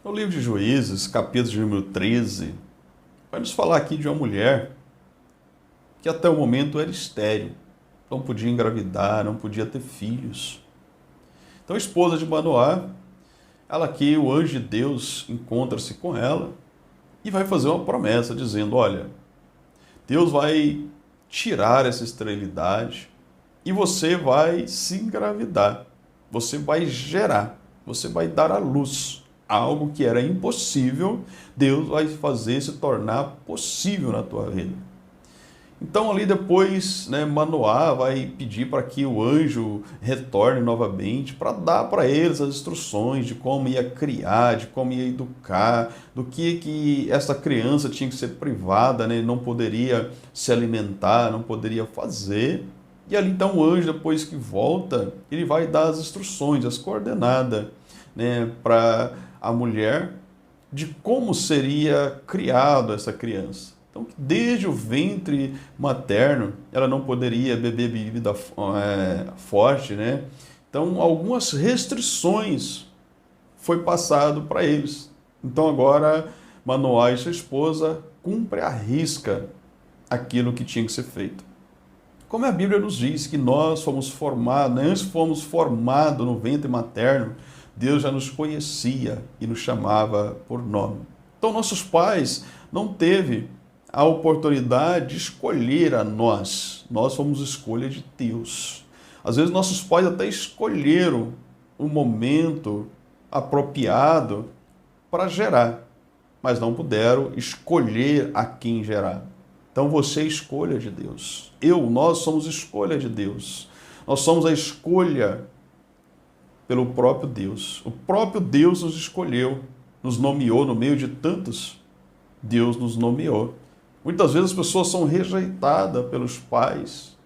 No livro de Juízes, capítulo de número 13, vai nos falar aqui de uma mulher que até o momento era estéril, não podia engravidar, não podia ter filhos. Então a esposa de Manoá, ela aqui, o anjo de Deus encontra-se com ela e vai fazer uma promessa dizendo, olha, Deus vai tirar essa esterilidade e você vai se engravidar, você vai gerar, você vai dar à luz. Algo que era impossível, Deus vai fazer se tornar possível na tua vida. Então ali depois, Manoá vai pedir para que o anjo retorne novamente para dar para eles as instruções de como ia criar, de como ia educar, do que essa criança tinha que ser privada, não poderia se alimentar, não poderia fazer. E ali então o anjo, depois que volta, ele vai dar as instruções, as coordenadas, para a mulher de como seria criado essa criança. Então, desde o ventre materno, ela não poderia beber bebida forte, Então, algumas restrições foi passado para eles. Então, agora, Manoá e sua esposa cumprem à risca aquilo que tinha que ser feito. Como a Bíblia nos diz que nós fomos formados, antes fomos formados no ventre materno, Deus já nos conhecia e nos chamava por nome. Então, nossos pais não teve a oportunidade de escolher a nós. Nós fomos escolha de Deus. Às vezes, nossos pais até escolheram um momento apropriado para gerar, mas não puderam escolher a quem gerar. Então, você é escolha de Deus. Nós somos escolha de Deus. Nós somos a escolha pelo próprio Deus. O próprio Deus nos escolheu, nos nomeou no meio de tantos. Deus nos nomeou. Muitas vezes as pessoas são rejeitadas pelos pais,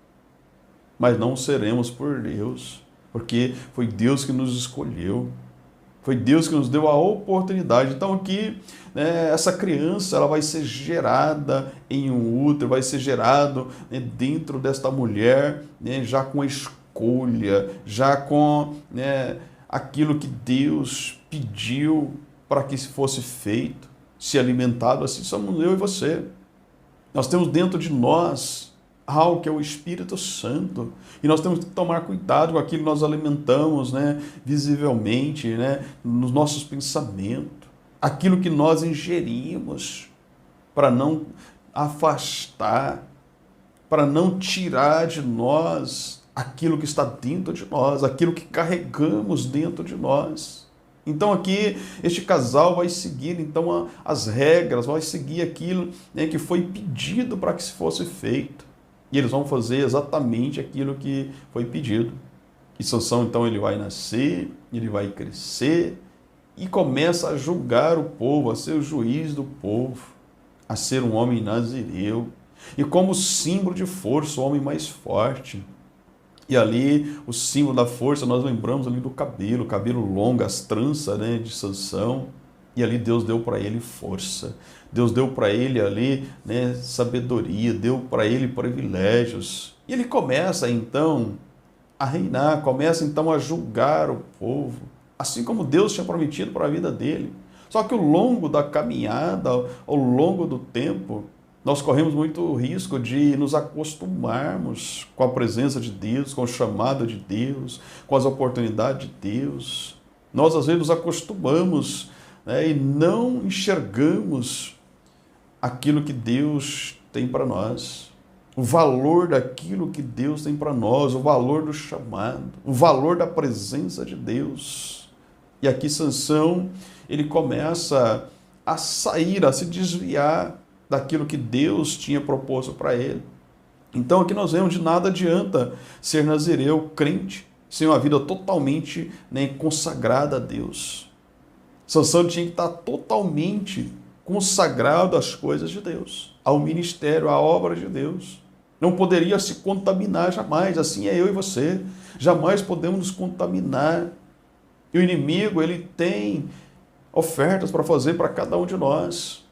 mas não seremos por Deus, porque foi Deus que nos escolheu. Foi Deus que nos deu a oportunidade. Então aqui, essa criança ela vai ser gerada em um útero, vai ser gerado dentro desta mulher, já com a escolha, já com aquilo que Deus pediu para que fosse feito, se alimentado. Assim somos eu e você. Nós temos dentro de nós algo que é o Espírito Santo. E nós temos que tomar cuidado com aquilo que nós alimentamos, visivelmente, nos nossos pensamentos. Aquilo que nós ingerimos, para não afastar, para não tirar de nós aquilo que está dentro de nós, aquilo que carregamos dentro de nós. Então aqui, este casal vai seguir então as regras, vai seguir aquilo que foi pedido para que se fosse feito. E eles vão fazer exatamente aquilo que foi pedido. E Sansão, então, ele vai nascer, ele vai crescer e começa a julgar o povo, a ser o juiz do povo, a ser um homem nazireu. E como símbolo de força, o homem mais forte. E ali, o símbolo da força, nós lembramos ali do cabelo longo, as tranças de Sansão. E ali Deus deu para ele força. Deus deu para ele ali sabedoria, deu para ele privilégios. E ele começa então a reinar, começa então a julgar o povo, assim como Deus tinha prometido para a vida dele. Só que ao longo da caminhada, ao longo do tempo, nós corremos muito risco de nos acostumarmos com a presença de Deus, com o chamado de Deus, com as oportunidades de Deus. Nós às vezes nos acostumamos e não enxergamos aquilo que Deus tem para nós, o valor daquilo que Deus tem para nós, o valor do chamado, o valor da presença de Deus. E aqui Sansão, ele começa a sair, a se desviar daquilo que Deus tinha proposto para ele. Então aqui nós vemos de nada adianta ser nazireu, crente, sem uma vida totalmente consagrada a Deus. Sansão tinha que estar totalmente consagrado às coisas de Deus, ao ministério, à obra de Deus. Não poderia se contaminar jamais, assim é eu e você. Jamais podemos nos contaminar. E o inimigo, ele tem ofertas para fazer para cada um de nós.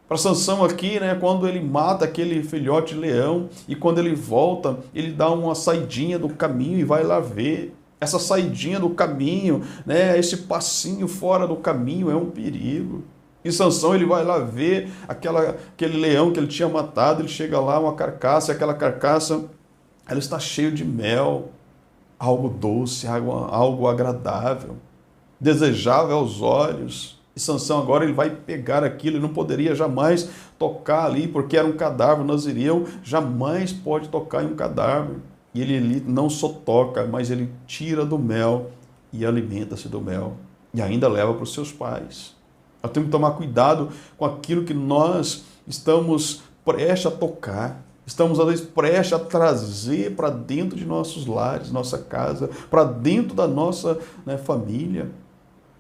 Para Sansão aqui, quando ele mata aquele filhote de leão e quando ele volta, ele dá uma saidinha do caminho e vai lá ver. Essa saidinha do caminho, né, esse passinho fora do caminho é um perigo. E Sansão, ele vai lá ver aquele leão que ele tinha matado, ele chega lá, uma carcaça, e aquela carcaça, ela está cheia de mel, algo doce, algo agradável, desejável aos olhos. E Sansão agora ele vai pegar aquilo, ele não poderia jamais tocar ali, porque era um cadáver, o nazireu jamais pode tocar em um cadáver. E ele não só toca, mas ele tira do mel e alimenta-se do mel. E ainda leva para os seus pais. Nós temos que tomar cuidado com aquilo que nós estamos prestes a tocar. Estamos, às vezes, prestes a trazer para dentro de nossos lares, nossa casa, para dentro da nossa, né, família.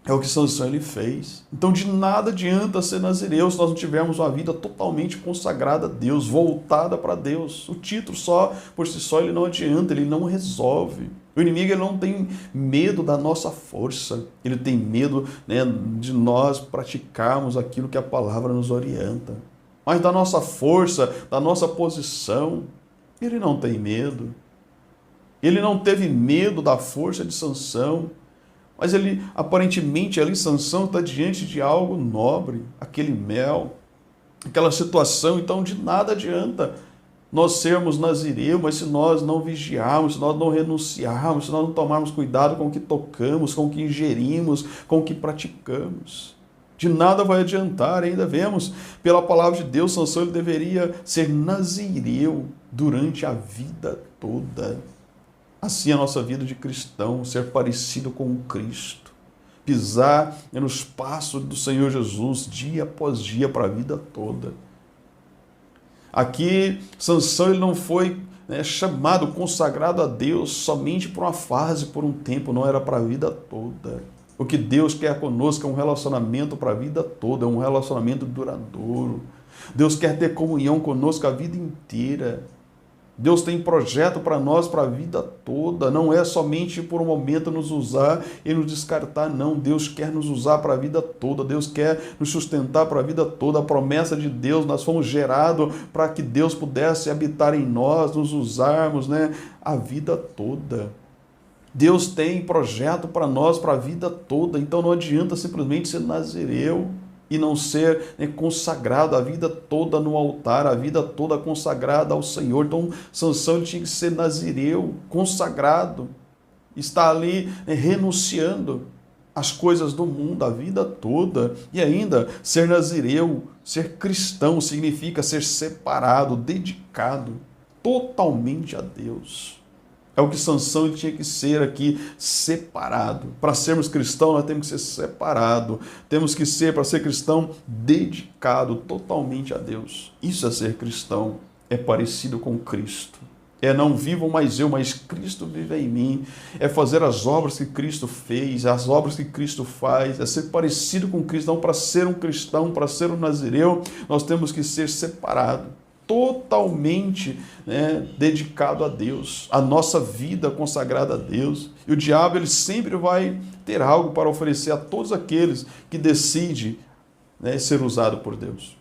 É o que Sansão ele fez. Então de nada adianta ser nazireu se nós não tivermos uma vida totalmente consagrada a Deus, voltada para Deus. O título só, por si só, ele não adianta, ele não resolve. O inimigo ele não tem medo da nossa força, ele tem medo, né, de nós praticarmos aquilo que a palavra nos orienta. Mas da nossa força, da nossa posição, ele não tem medo. Ele não teve medo da força de Sansão. Mas ele, aparentemente, ali, Sansão está diante de algo nobre, aquele mel, aquela situação. Então, de nada adianta nós sermos nazireu, mas se nós não vigiarmos, se nós não renunciarmos, se nós não tomarmos cuidado com o que tocamos, com o que ingerimos, com o que praticamos. De nada vai adiantar. Ainda vemos, pela palavra de Deus, Sansão ele deveria ser nazireu durante a vida toda. Assim a nossa vida de cristão, ser parecido com Cristo, pisar nos passos do Senhor Jesus dia após dia para a vida toda. Aqui, Sansão ele não foi, né, chamado, consagrado a Deus somente por uma fase, por um tempo, não era para a vida toda. O que Deus quer conosco é um relacionamento para a vida toda, é um relacionamento duradouro. Deus quer ter comunhão conosco a vida inteira. Deus tem projeto para nós para a vida toda, não é somente por um momento nos usar e nos descartar, não. Deus quer nos usar para a vida toda, Deus quer nos sustentar para a vida toda. A promessa de Deus, nós fomos gerados para que Deus pudesse habitar em nós, nos usarmos, né, a vida toda. Deus tem projeto para nós para a vida toda, então não adianta simplesmente ser nazireu e não ser, né, consagrado a vida toda no altar, a vida toda consagrada ao Senhor. Então, Sansão ele tinha que ser nazireu, consagrado, estar ali, né, renunciando às coisas do mundo a vida toda. E ainda, ser nazireu, ser cristão, significa ser separado, dedicado totalmente a Deus. É o que Sansão ele tinha que ser aqui, separado. Para sermos cristãos, nós temos que ser separados. Temos que ser, para ser cristão, dedicado totalmente a Deus. Isso é ser cristão. É parecido com Cristo. É não vivo mais eu, mas Cristo vive em mim. É fazer as obras que Cristo fez, as obras que Cristo faz. É ser parecido com Cristo. Então, para ser um cristão, para ser um nazireu, nós temos que ser separados. Totalmente, né, dedicado a Deus, a nossa vida consagrada a Deus. E o diabo ele sempre vai ter algo para oferecer a todos aqueles que decidem, né, ser usado por Deus.